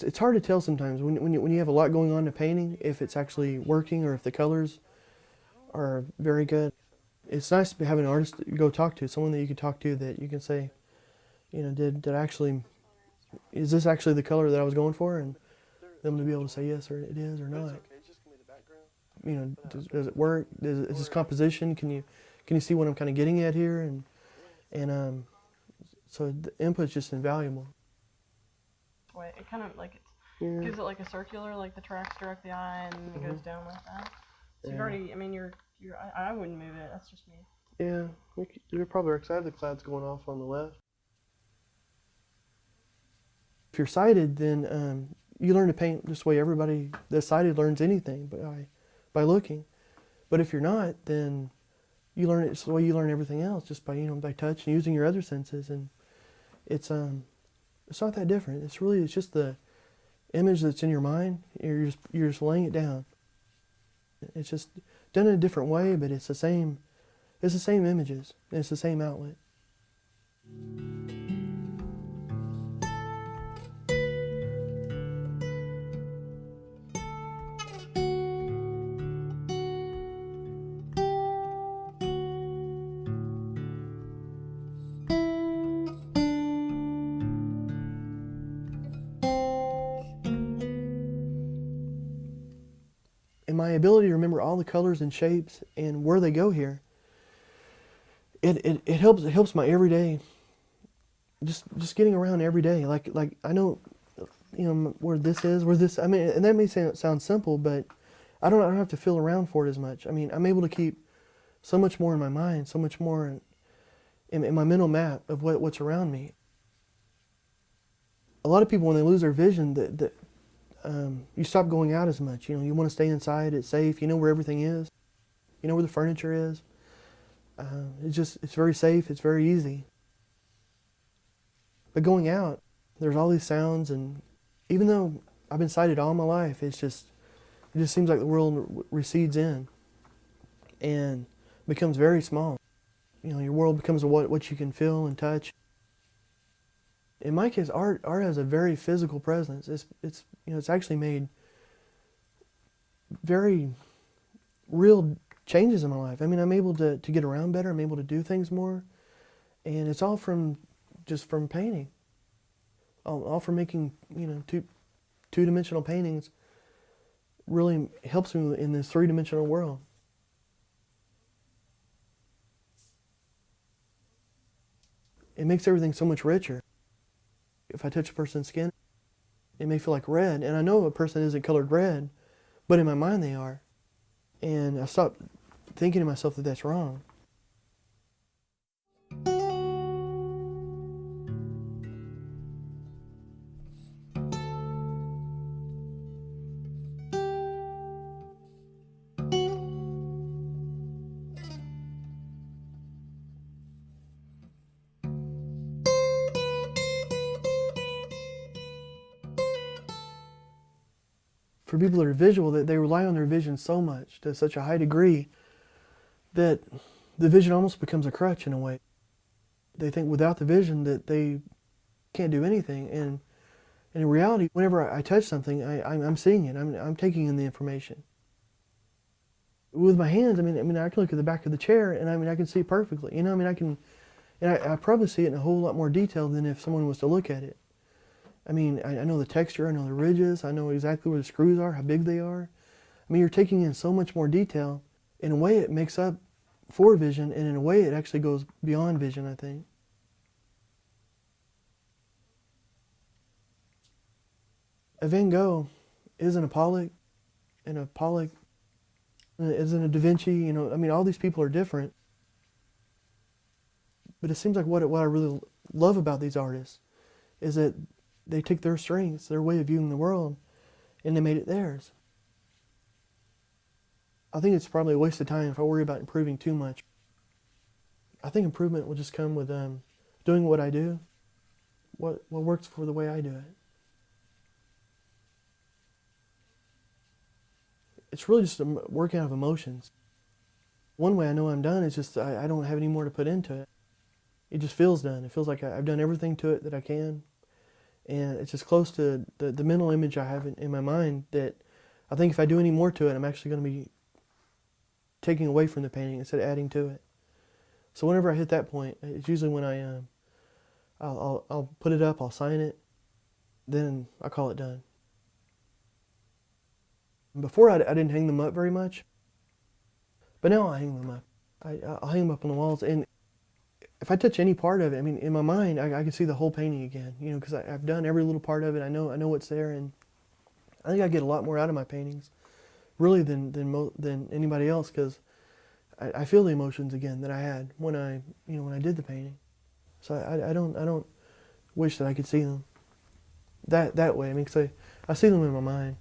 It's hard to tell sometimes when you have a lot going on in a painting, if it's actually working or if the colors are very good. It's nice to have an artist to go talk to, someone that you can talk to that you can say, is this actually the color that I was going for? And them to be able to say yes or it is or not. Does it work? Is this composition? Can you see what I'm kind of getting at here? And so the input's just invaluable. It kind of like Yeah. gives it like a circular, like the tracks direct the eye, and it goes down like that. So you've already, I mean, I wouldn't move it. That's just me. Yeah, you're probably right, 'cause I have the clouds going off on the left. If you're sighted, then you learn to paint just the way everybody that's sighted learns anything, by looking. But if you're not, then you learn it's the way you learn everything else, just by touch and using your other senses. And it's not that different. It's just the image that's in your mind. You're just laying it down. It's just done in a different way, but it's the same. It's the same images. And it's the same outlet. And my ability to remember all the colors and shapes and where they go here, it helps my everyday, just getting around every day. Like I know, where this is, I mean, and that may sound simple, but I don't have to feel around for it as much. I mean, I'm able to keep so much more in my mind, so much more in my mental map of what's around me. A lot of people, when they lose their vision, you stop going out as much. You want to stay inside. It's safe. You know where everything is. You know where the furniture is. It's very safe. It's very easy. But going out, there's all these sounds, and even though I've been sighted all my life, it just seems like the world recedes in and becomes very small. Your world becomes what you can feel and touch. In my case, art has a very physical presence. It's actually made very real changes in my life. I mean, I'm able to get around better. I'm able to do things more, and it's all from painting. All from making two-dimensional paintings. Really helps me in this three-dimensional world. It makes everything so much richer. If I touch a person's skin, it may feel like red, and I know a person isn't colored red, but in my mind they are. And I stopped thinking to myself that that's wrong. For people that are visual, that they rely on their vision so much, to such a high degree, that the vision almost becomes a crutch in a way. They think without the vision that they can't do anything, and in reality, whenever I touch something, I'm seeing it. I'm taking in the information. With my hands, I mean, I can look at the back of the chair, and I can see it perfectly. I probably see it in a whole lot more detail than if someone was to look at it. I mean, I know the texture, I know the ridges, I know exactly where the screws are, how big they are. I mean, you're taking in so much more detail. In a way, it makes up for vision, and in a way, it actually goes beyond vision, I think. A Van Gogh isn't a Pollock, and a Pollock isn't a Da Vinci. All these people are different. But it seems like what I really love about these artists is that they take their strengths, their way of viewing the world, and they made it theirs. I think it's probably a waste of time if I worry about improving too much. I think improvement will just come with doing what I do, what works for the way I do it. It's really just a working out of emotions. One way I know I'm done is just I don't have any more to put into it. It just feels done. It feels like I've done everything to it that I can. And it's just close to the mental image I have in my mind that I think if I do any more to it, I'm actually going to be taking away from the painting instead of adding to it. So whenever I hit that point, it's usually when I'll put it up, I'll sign it, then I call it done. Before I didn't hang them up very much, but now I hang them up. I'll hang them up on the walls, and if I touch any part of it, I mean, in my mind, I can see the whole painting again, you know, because I've done every little part of it. I know what's there, and I think I get a lot more out of my paintings, really, than anybody else, because I feel the emotions again that I had when I did the painting. So I don't wish that I could see them that way. I mean, 'cause I see them in my mind.